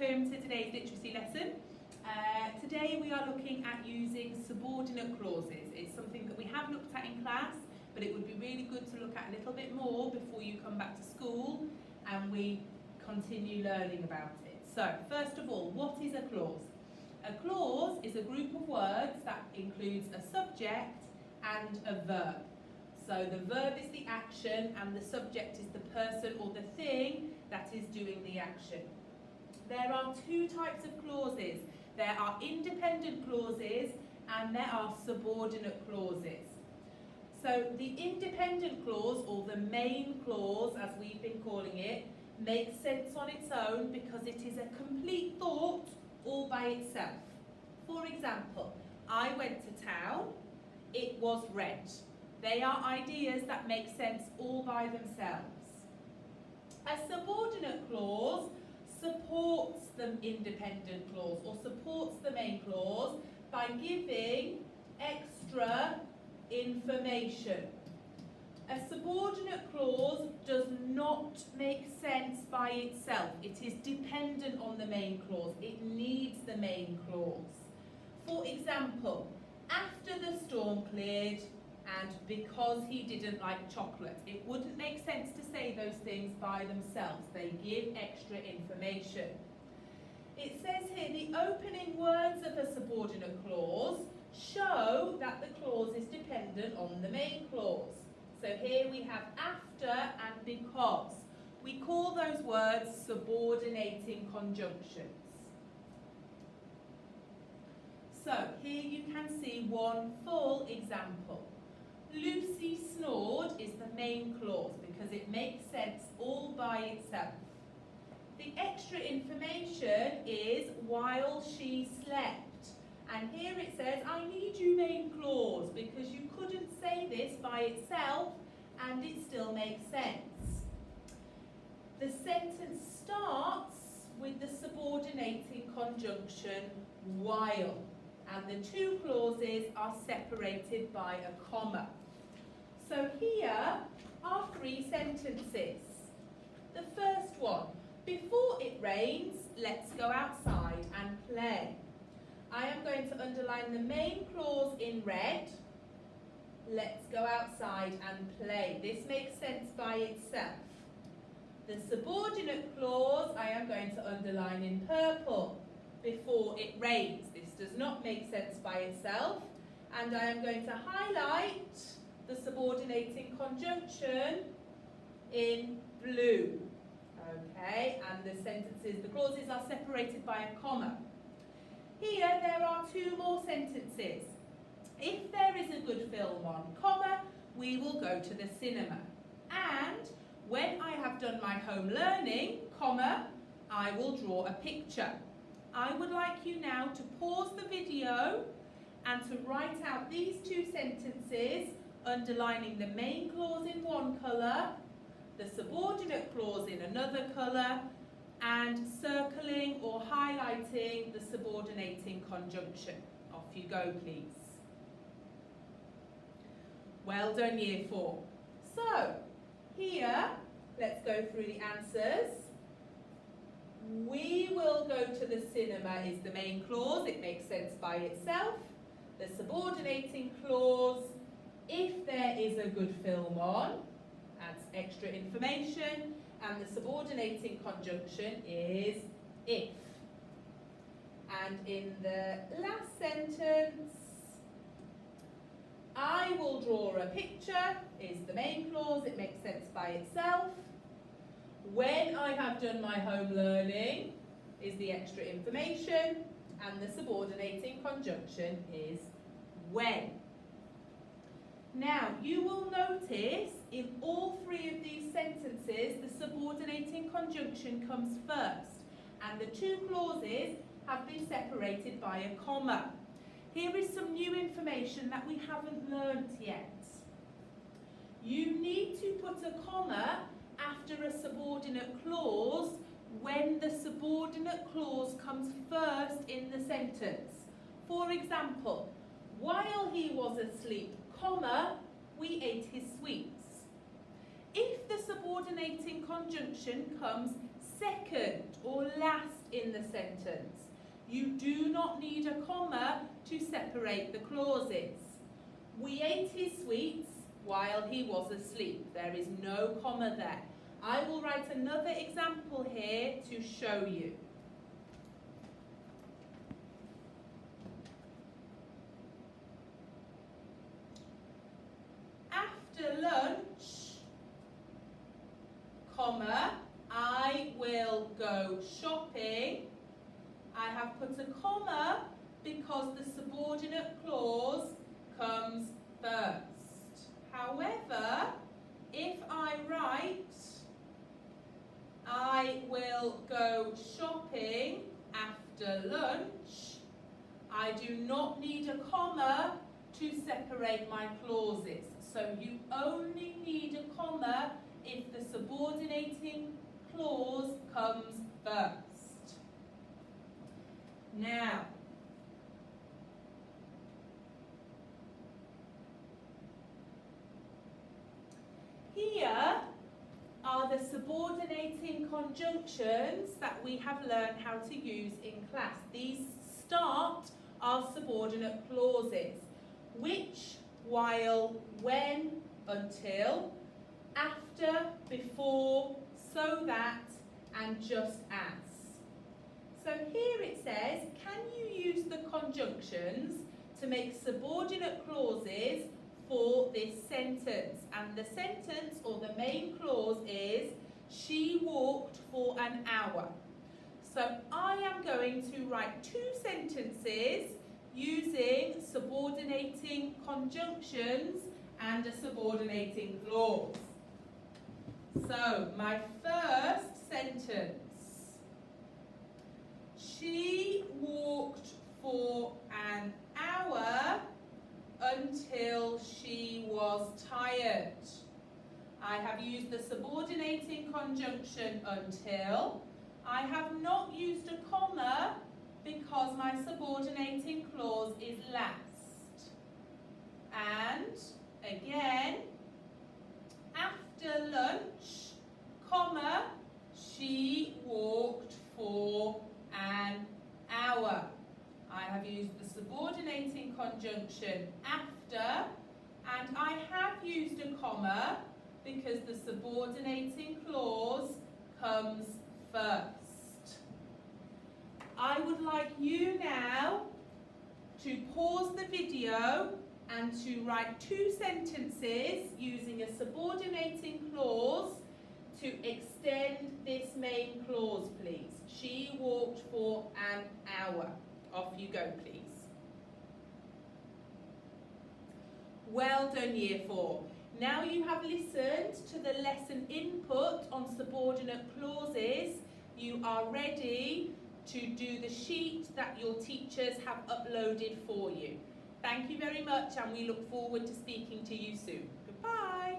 welcome to today's literacy lesson. Today we are looking at using subordinate clauses. It's something that we have looked at in class, but it would be really good to look at a little bit more before you come back to school and we continue learning about it. So, first of all, what is a clause? A clause is a group of words that includes a subject and a verb. So the verb is the action and the subject is the person or the thing that is doing the action. There are two types of clauses. There are independent clauses and there are subordinate clauses. So the independent clause, or the main clause as we've been calling it, makes sense on its own because it is a complete thought all by itself. For example, I went to town, it was red. They are ideas that make sense all by themselves. A subordinate clause supports the independent clause or supports the main clause by giving extra information. A subordinate clause does not make sense by itself. It is dependent on the main clause. It needs the main clause. For example, after the storm cleared, and because he didn't like chocolate. It wouldn't make sense to say those things by themselves. They give extra information. It says here the opening words of a subordinate clause show that the clause is dependent on the main clause. So here we have after and because. We call those words subordinating conjunctions. So here you can see one full example. Lucy snored is the main clause because it makes sense all by itself. The extra information is while she slept. And here it says, I need you main clause because you couldn't say this by itself and it still makes sense. The sentence starts with the subordinating conjunction while. And the two clauses are separated by a comma. So here are three sentences. The first one, before it rains, let's go outside and play. I am going to underline the main clause in red. Let's go outside and play. This makes sense by itself. The subordinate clause I am going to underline in purple. Before it rains. This does not make sense by itself. And I am going to highlight the subordinating conjunction in blue. Okay, and the sentences, the clauses are separated by a comma. Here there are two more sentences. If there is a good film on, comma, we will go to the cinema. And when I have done my home learning, comma, I will draw a picture. I would like you now to pause the video and to write out these two sentences, underlining the main clause in one colour, the subordinate clause in another colour, and circling or highlighting the subordinating conjunction. Off you go, please. Well done, Year 4. So, here, let's go through the answers. We will go to the cinema is the main clause. It makes sense by itself. The subordinating clause, if there is a good film on, adds extra information. And the subordinating conjunction is if. And in the last sentence, I will draw a picture is the main clause. It makes sense by itself. When I have done my home learning is the extra information, and the subordinating conjunction is when. Now, you will notice in all three of these sentences, the subordinating conjunction comes first, and the two clauses have been separated by a comma. Here is some new information that we haven't learnt yet. You need to put a comma after a subordinate clause when the subordinate clause comes first in the sentence. For example, while he was asleep, comma, we ate his sweets. If the subordinating conjunction comes second or last in the sentence. You do not need a comma to separate the clauses. We ate his sweets while he was asleep. There is no comma there. I will write another example here to show you. After lunch, comma, I will go shopping. I have put a comma because the subordinate clause comes first. However, if I write, I will go shopping after lunch, I do not need a comma to separate my clauses. So you only need a comma if the subordinating clause comes first. Now, here are the subordinating conjunctions that we have learned how to use in class. These start our subordinate clauses. Which, while, when, until, after, before, so that, and just as. So here it says, can you use the conjunctions to make subordinate clauses for this sentence? And the sentence, or the main clause, is she walked for an hour. So I am going to write two sentences using subordinating conjunctions and a subordinating clause. So my first sentence, she walked for an hour until she was tired. I have used the subordinating conjunction until. I have not used a comma because my subordinating clause is last. And again, after lunch, comma, she walked for an hour. I have used the subordinating conjunction after, and I have used a comma because the subordinating clause comes first. I would like you now to pause the video and to write two sentences using a subordinating clause to extend this main clause, please. She walked for an hour. Off you go, please. Well done, Year 4. Now you have listened to the lesson input on subordinate clauses, you are ready to do the sheet that your teachers have uploaded for you. Thank you very much, and we look forward to speaking to you soon. Goodbye.